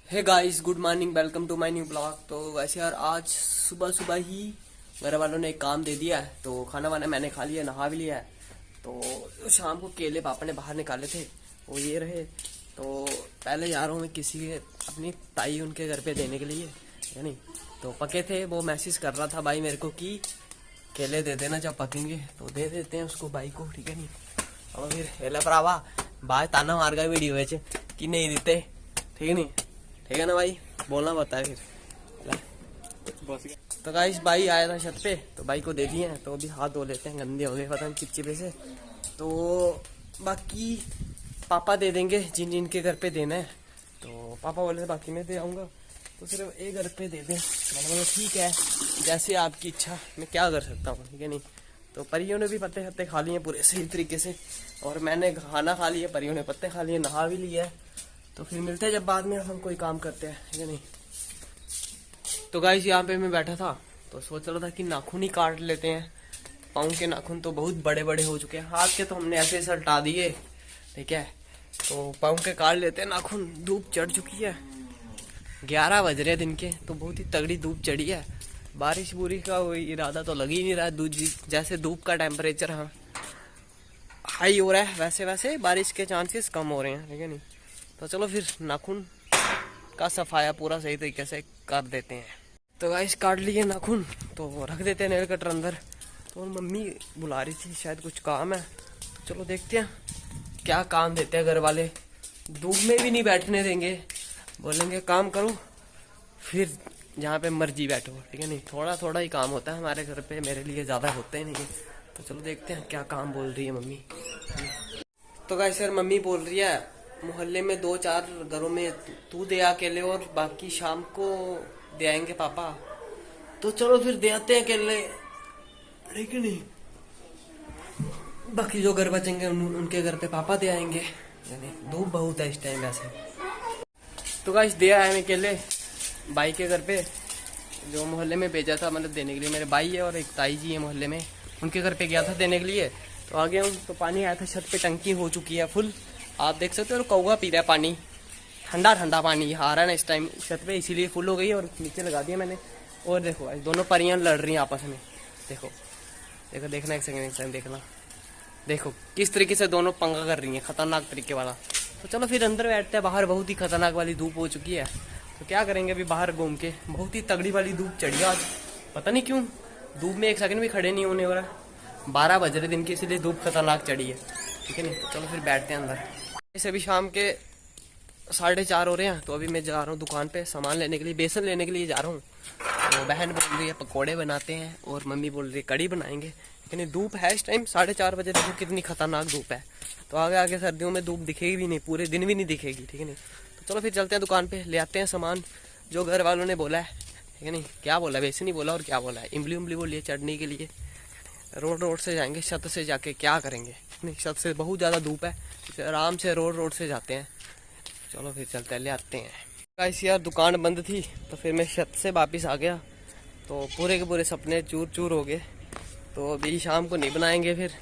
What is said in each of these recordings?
Hey guys, good morning, welcome to my new blog. तो वैसे यार आज सुबह सुबह ही घर वालों ने एक काम दे दिया है। तो खाना वाना मैंने खा लिया, नहा भी लिया है। तो शाम को केले पापा ने बाहर निकाले थे, वो ये रहे। तो पहले जा रहा हूँ मैं किसी के अपनी ताई उनके घर पे देने के लिए, है नहीं। तो पके थे, वो मैसेज कर रहा था भाई मेरे को कि केले दे देना जब पकेंगे। तो दे देते हैं उसको भाई को, ठीक है नहीं। और फिर हेला भरावा भाई ताना मार गया वीडियो में कि नहीं देते, ठीक है नहीं, ठीक है ना भाई, बोलना पड़ता है फिर। तो गाइस भाई आया था छत पे, तो भाई को दे दिए हैं। तो अभी हाथ धो लेते हैं, गंदे हो गए पता नहीं चिपचिपे से। तो बाकी पापा दे देंगे जिन जिन के घर पे देना है। तो पापा बोले थे बाकी मैं दे आऊँगा, तो सिर्फ एक घर पे दे दें। मैंने बोला ठीक है, जैसे आपकी इच्छा, मैं क्या कर सकता हूँ, ठीक है नहीं। तो परियों ने भी पत्ते खत्ते खा लिए पूरे सही तरीके से, और मैंने खाना खा लिया, परियों ने पत्ते खा लिए, नहा भी लिया है। तो फिर मिलते हैं जब बाद में हम कोई काम करते हैं, ठीक है नहीं। तो गाइस यहाँ पे मैं बैठा था, तो सोच रहा था कि नाखून ही काट लेते हैं। पाँव के नाखून तो बहुत बड़े बड़े हो चुके हैं, हाथ के तो हमने ऐसे सलटा दिए, ठीक है। तो पाँव के काट लेते हैं नाखून। धूप चढ़ चुकी है, 11 बज रहे दिन के, तो बहुत ही तगड़ी धूप चढ़ी है। बारिश बुरी का कोई इरादा तो लग ही नहीं रहा है। जैसे धूप का टेम्परेचर हाँ हाई हो रहा है, वैसे वैसे बारिश के चांसेस कम हो रहे हैं, ठीक है नहीं। तो चलो फिर नाखून का सफाया पूरा सही तरीके से कर देते हैं। तो गाइस काट लिए नाखून, तो रख देते हैं नेल कटर अंदर। तो मम्मी बुला रही थी, शायद कुछ काम है। तो चलो देखते हैं क्या काम देते हैं घर वाले। धूप में भी नहीं बैठने देंगे, बोलेंगे काम करो फिर जहाँ पे मर्जी बैठो, ठीक है नहीं। थोड़ा थोड़ा ही काम होता है हमारे घर पे, मेरे लिए ज़्यादा होते ही नहीं है। तो चलो देखते हैं क्या काम बोल रही है मम्मी। तो गाइस यार मम्मी बोल रही है मोहल्ले में 2-4 घरों में तू दे अकेले, और बाकी शाम को दे आएंगे पापा। तो चलो फिर दे आते हैं अकेले, ठीक है नहीं। बाकी जो घर बचेंगे उनके घर पे पापा दे आएंगे, यानी धूप बहुत है इस टाइम वैसे। तो गाइस दे आए मैं अकेले भाई के घर पे, जो मोहल्ले में भेजा था मतलब देने के लिए। मेरे भाई है और एक ताई जी है मोहल्ले में, उनके घर पे गया था देने के लिए। तो आ गया हूँ, तो पानी आया था छत पे, टंकी हो चुकी है फुल, आप देख सकते हो। और कौवा पी रहा है पानी, ठंडा ठंडा पानी आ रहा है ना इस टाइम छत पे, इसीलिए फुल हो गई है। और नीचे लगा दिया मैंने। और देखो दोनों परियां लड़ रही हैं आपस में, देखो देखो, देखना एक सेकंड देखना, देखो किस तरीके से दोनों पंगा कर रही हैं, खतरनाक तरीके वाला। तो चलो फिर अंदर बैठते हैं, बाहर बहुत ही खतरनाक वाली धूप हो चुकी है। तो क्या करेंगे अभी बाहर घूम के, बहुत ही तगड़ी वाली धूप चढ़ी आज, पता नहीं क्यों। धूप में एक सेकंड भी खड़े नहीं होने हो रहा। 12 बज रहे दिन के, इसलिए धूप खतरनाक चढ़ी है, ठीक है नहीं। तो चलो फिर बैठते हैं अंदर। इसे अभी शाम के 4:30 हो रहे हैं। तो अभी मैं जा रहा हूँ दुकान पे सामान लेने के लिए, बेसन लेने के लिए जा रहा हूँ। तो बहन बोल रही है पकोड़े बनाते हैं, और मम्मी बोल रही है कड़ी बनाएंगे, लेकिन धूप है इस टाइम 4:30 बजे, देखो कितनी खतरनाक धूप है। तो आगे आगे सर्दियों में धूप दिखेगी भी नहीं, पूरे दिन भी नहीं दिखेगी, ठीक है नहीं। तो चलो फिर चलते हैं दुकान पे, ले आते हैं सामान जो घर वालों ने बोला है, ठीक है नहीं। क्या बोला, बेसन ही बोला और क्या बोला है, इमली उमली बोली है चढ़ने के लिए। रोड से जाएंगे, छत से जाके क्या करेंगे, नहीं छत से बहुत ज़्यादा धूप है, आराम से रोड से जाते हैं। चलो फिर चलते हैं, ले आते हैं। गाइस यार दुकान बंद थी, तो फिर मैं छत से वापस आ गया। तो पूरे के पूरे सपने चूर चूर हो गए। तो अभी शाम को नहीं बनाएंगे, फिर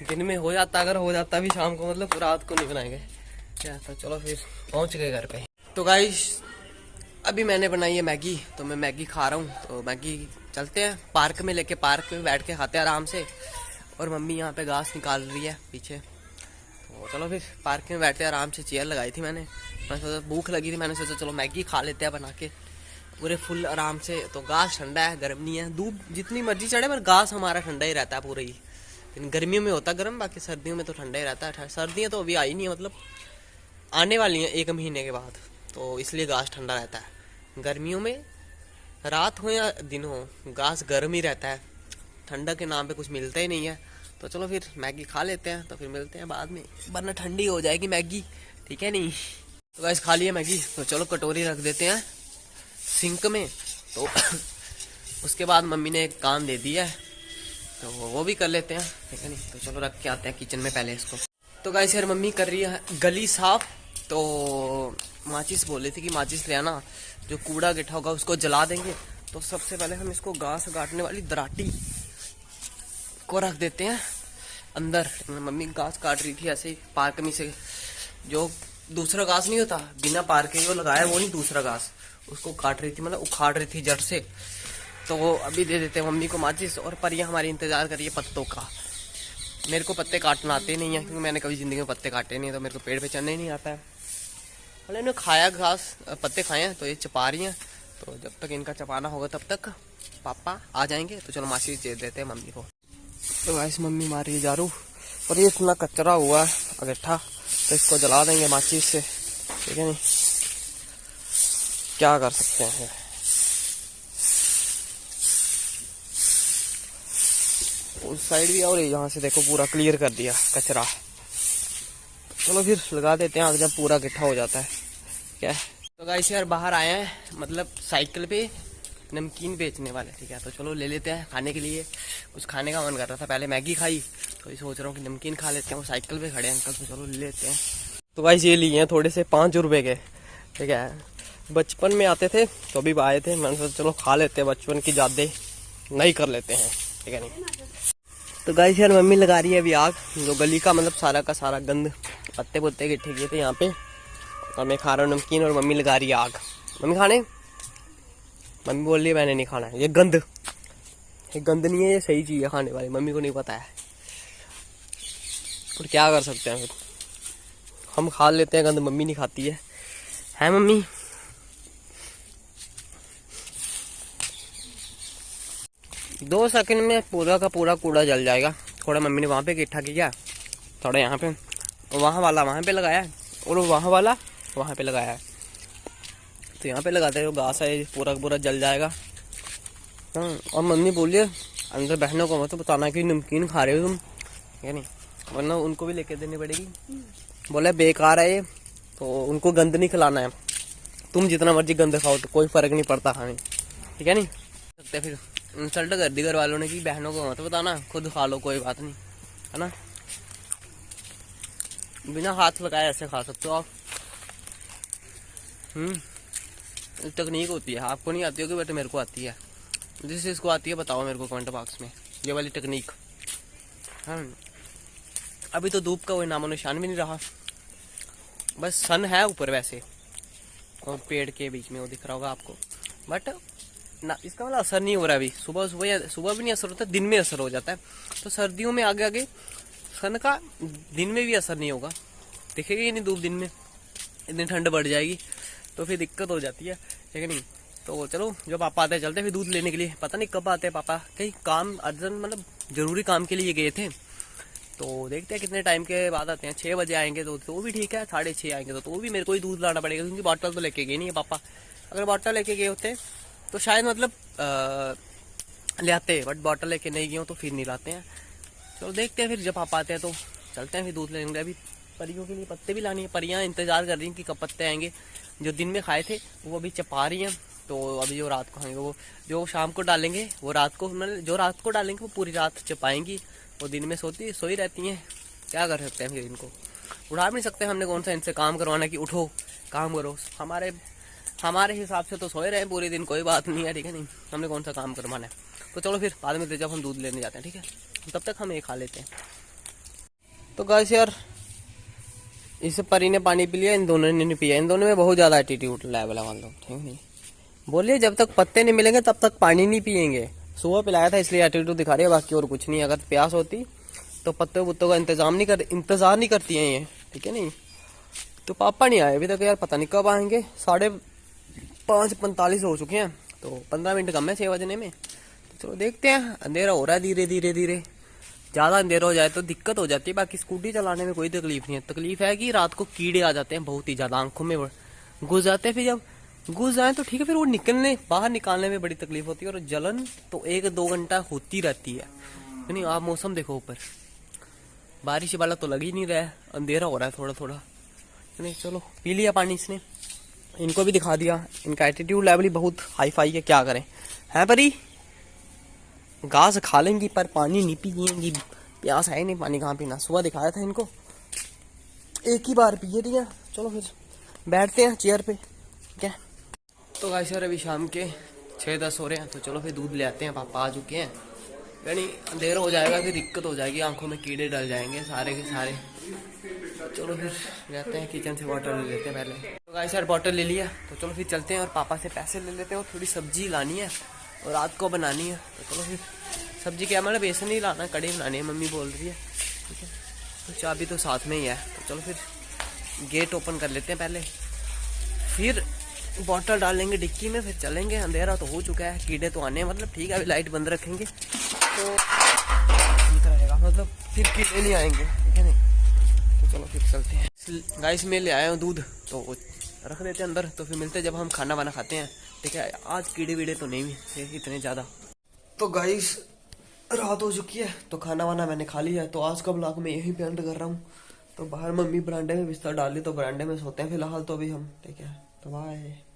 दिन में हो जाता, अगर हो जाता भी शाम को, मतलब रात को नहीं बनाएंगे क्या। तो चलो फिर पहुंच गए घर पे। तो गाइस अभी मैंने बनाई है मैगी, तो मैं मैगी खा रहा हूँ। तो मैगी चलते हैं पार्क में, लेके पार्क में बैठ के खाते हैं आराम से। और मम्मी यहाँ पे घास निकाल रही है पीछे। तो चलो फिर पार्क में बैठते हैं आराम से, चेयर लगाई थी मैंने सोचा भूख लगी थी, मैंने सोचा चलो मैगी खा लेते हैं बना के पूरे फुल आराम से। तो घास ठंडा है, गर्म नहीं है, धूप जितनी मर्जी चढ़े पर घास हमारा ठंडा ही रहता है पूरा ही। लेकिन गर्मियों में होता गर्म, बाकी सर्दियों में तो ठंडा ही रहता है। सर्दियाँ तो अभी आई नहीं है, मतलब आने वाली हैं 1 महीने के बाद, तो इसलिए घास ठंडा रहता है। गर्मियों में रात हो या दिन हो घास गर्म ही रहता है, ठंडा के नाम पे कुछ मिलता ही नहीं है। तो चलो फिर मैगी खा लेते हैं, तो फिर मिलते हैं बाद में, वरना ठंडी हो जाएगी मैगी, ठीक है नहीं। तो गाइस खा लिया मैगी, तो चलो कटोरी रख देते हैं सिंक में। तो उसके बाद मम्मी ने एक काम दे दिया है, तो वो भी कर लेते हैं, ठीक है नहीं। तो चलो रख के आते हैं किचन में पहले इसको। तो गाइस यार मम्मी कर रही है गली साफ। तो माचिस बोले थे कि माचिस ले आना, जो कूड़ा गिट्ठा होगा उसको जला देंगे। तो सबसे पहले हम इसको घास काटने वाली दराटी को रख देते हैं अंदर। मम्मी घास काट रही थी ऐसे ही पार्क में से, जो दूसरा घास नहीं होता बिना पार के वो लगाया, वो नहीं दूसरा घास, उसको काट रही थी, मतलब उखाड़ रही थी जड़ से। तो वो अभी दे देते हैं मम्मी को माचिस। और परियां हमारी इंतजार करिए पत्तों का। मेरे को पत्ते काटना आते नहीं है, क्योंकि मैंने कभी जिंदगी में पत्ते काटे नहीं है, तो मेरे को पेड़ पे चढ़ने ही नहीं आता है। मतलब इन्होंने खाया घास, पत्ते खाए हैं, तो ये चपा रही हैं। तो जब तक इनका चपाना होगा तब तक पापा आ जाएंगे। तो चलो माचिस दे देते हैं मम्मी को। तो गाइस मम्मी मार रही है झाड़ू, और ये इतना कचरा हुआ है अगट्ठा, तो इसको जला देंगे माचिस से, ठीक है नहीं, क्या कर सकते हैं। उस साइड भी, और यहाँ से देखो पूरा क्लियर कर दिया कचरा। चलो फिर लगा देते हैं आग जब पूरा इकट्ठा हो जाता है। क्या है तो गाइस यार बाहर आए हैं, मतलब साइकिल पे नमकीन बेचने वाले, ठीक है। तो चलो ले लेते हैं खाने के लिए, कुछ खाने का मन कर रहा था, पहले मैगी खाई, तो ये सोच रहा हूँ कि नमकीन खा लेते हैं। वो साइकिल पे खड़े हैं अंकल, तो चलो ले लेते हैं। तो गाइस ये लिए हैं थोड़े से 5 रुपए के, ठीक है। बचपन में आते थे तो अभी आए थे, मैंने सोचा चलो खा लेते हैं, बचपन की यादें नहीं कर लेते हैं, ठीक है नहीं। तो गाइस यार मम्मी लगा रही है अभी आग, जो गली का मतलब सारा का सारा गंद पत्ते पुत्ते इकट्ठे किए थे यहाँ पे, और मैं खा रहा हूँ नमकीन, और मम्मी लगा रही है आग। मम्मी खाने, मम्मी बोल रही है मैंने नहीं खाना है, ये गंद नहीं है, ये सही चीज़ है खाने वाली, मम्मी को नहीं पता है। और क्या कर सकते हैं फिर, हम खा लेते हैं गंद, मम्मी नहीं खाती है मम्मी। दो सेकंड में पूरा का पूरा कूड़ा जल जाएगा। थोड़ा मम्मी ने वहाँ पे इकट्ठा किया, थोड़ा यहाँ पे, वहाँ वाला वहाँ पे लगाया है, और वहाँ वाला वहाँ पे लगाया है। तो यहाँ पे लगाते हैं, घास है पूरा पूरा जल जाएगा। और मम्मी बोलिए अंदर बहनों को मत बताना कि नमकीन खा रहे हो तुम, है नहीं, वरना उनको भी लेके देनी पड़ेगी। बोले बेकार है ये, तो उनको गंद नहीं खिलाना है, तुम जितना मर्जी गंद खाओ तो कोई फर्क नहीं पड़ता खाने, ठीक है नहीं। सकते फिर इंसल्ट कर दी घर वालों ने कि बहनों को मत बताना, खुद खा लो कोई बात नहीं, है ना। बिना हाथ लगाए ऐसे खा सकते हो आप। तकनीक होती है, आपको नहीं आती होगी बट मेरे को आती है। जिस इसको आती है बताओ मेरे को कमेंट बॉक्स में, ये वाली टेक्निक। हाँ अभी तो धूप का कोई नामो निशान भी नहीं रहा, बस सन है ऊपर वैसे, और पेड़ के बीच में वो दिख रहा होगा आपको, बट ना इसका मतलब असर नहीं हो रहा अभी। सुबह सुबह भी नहीं असर होता, दिन में असर हो जाता है। तो सर्दियों में आगे आगे सन का दिन में भी असर नहीं होगा, दिखेगी ही नहीं धूप दिन में, इतनी ठंड बढ़ जाएगी, तो फिर दिक्कत हो जाती है, ठीक है नहीं। तो चलो जब पापा आते हैं चलते फिर दूध लेने के लिए, पता नहीं कब आते हैं पापा, कहीं काम अर्जेंट मतलब जरूरी काम के लिए गए थे, तो देखते हैं कितने टाइम के बाद आते हैं। 6 बजे आएंगे तो भी ठीक है, 6:30 आएंगे तो भी मेरे को ही दूध लाना पड़ेगा, क्योंकि बॉटल तो लेके गए नहीं है पापा। अगर बॉटल लेके गए होते तो शायद मतलब ले आते, बट बॉटल लेके नहीं गए हो तो फिर नहीं लाते हैं। चलो देखते हैं फिर जब पापा आते हैं तो चलते हैं फिर दूध लेंगे। अभी परियों के लिए पत्ते भी लानी है, परियां इंतजार कर रही हैं कि कब पत्ते आएंगे। जो दिन में खाए थे वो अभी चपा रही हैं, तो अभी जो रात को खाएंगे वो जो शाम को डालेंगे वो रात को, मतलब जो रात को डालेंगे वो पूरी रात चपाएंगी। वो दिन में सोई रहती हैं, क्या कर सकते हैं फिर, इनको उठा भी नहीं सकते हमने, कौन सा इनसे काम करवाना कि उठो काम करो। हमारे हिसाब से तो सोए रहे पूरे दिन, कोई बात नहीं है, ठीक है नहीं, हमने कौन सा काम करवाना है। तो चलो फिर बाद में जब हम दूध लेने जाते हैं, ठीक है, तब तक हम ये खा लेते हैं। तो गाइस यार इस परी ने पानी पी लिया, इन दोनों ने नहीं पिया। इन दोनों में बहुत ज्यादा एटीट्यूड लेवल है मान लो, ठीक नहीं। बोलिए जब तक पत्ते नहीं मिलेंगे तब तक पानी नहीं पियेंगे। सुबह पिलाया था इसलिए एटीट्यूड दिखा रही है, बाकी और कुछ नहीं। अगर प्यास होती तो पत्ते पुत्तों का इंतजार नहीं करती हैं ये, ठीक है नहीं। तो पापा नहीं आए अभी तक यार, पता नहीं कब आएंगे। 5:45 हो चुके हैं, तो 15 मिनट कम है 6 बजने में। तो चलो देखते हैं, अंधेरा हो रहा है धीरे धीरे। ज्यादा अंधेरा हो जाए तो दिक्कत हो जाती है, बाकी स्कूटी चलाने में कोई तकलीफ नहीं है। तकलीफ है कि रात को कीड़े आ जाते हैं बहुत ही ज्यादा, आंखों में घुस जाते हैं। फिर जब घुस जाए तो ठीक है, फिर वो बाहर निकालने में बड़ी तकलीफ होती है। और जलन तो 1-2 घंटा होती रहती है। नहीं आप मौसम देखो ऊपर, बारिश वाला तो लग ही नहीं रहा है, अंधेरा हो रहा है थोड़ा। नहीं चलो पी लिया पानी इसने, इनको भी दिखा दिया। इनका एटीट्यूड लेवल ही बहुत हाई फाई है, क्या करें। है परी घास खा लेंगी पर पानी नहीं पिएंगी, प्यास है नहीं, पानी कहाँ पीना। सुबह दिखाया था इनको, एक ही बार पिए दिया। चलो फिर बैठते हैं चेयर पे, ठीक है। तो गाइस यार अभी शाम के 6-10 हो रहे हैं, तो चलो फिर दूध ले आते हैं, पापा आ चुके हैं। यानी अंधेरा हो जाएगा फिर दिक्कत हो जाएगी, आंखों में कीड़े डल जाएंगे सारे के सारे। चलो फिर जाते हैं किचन से वाटर ले लेते हैं पहले। तो गाइस यार वाटर ले लिया, तो चलो फिर चलते हैं और पापा से पैसे ले लेते हैं और थोड़ी सब्जी लानी है और रात को बनानी है। तो चलो फिर सब्जी क्या मतलब बेसन ही लाना, कड़ी बनानी है मम्मी बोल रही है, ठीक है। तो चाबी तो साथ में ही है, तो चलो फिर गेट ओपन कर लेते हैं पहले, फिर बॉटल डालेंगे डिक्की में, फिर चलेंगे। अंधेरा तो हो चुका है, कीड़े तो आने हैं, मतलब ठीक है अभी लाइट बंद रखेंगे तो ठीक रहेगा, मतलब फिर कीड़े नहीं आएंगे, ठीक है नहीं। तो चलो फिर चलते हैं। गाइस मैं ले आया हूँ दूध, तो रख देते हैं अंदर, तो फिर मिलते हैं जब हम खाना वाना खाते हैं, ठीक है। आज कीड़े वीड़े तो नहीं है इतने ज़्यादा। तो गाइस रात हो चुकी है, तो खाना वाना मैंने खा लिया है, तो आज का ब्लॉग मैं यहीं पे एंड कर रहा हूँ। तो बाहर मम्मी बरांडे में बिस्तर डाल ली, तो बरांडे में सोते हैं फिलहाल तो अभी हम, ठीक है। तो बाय।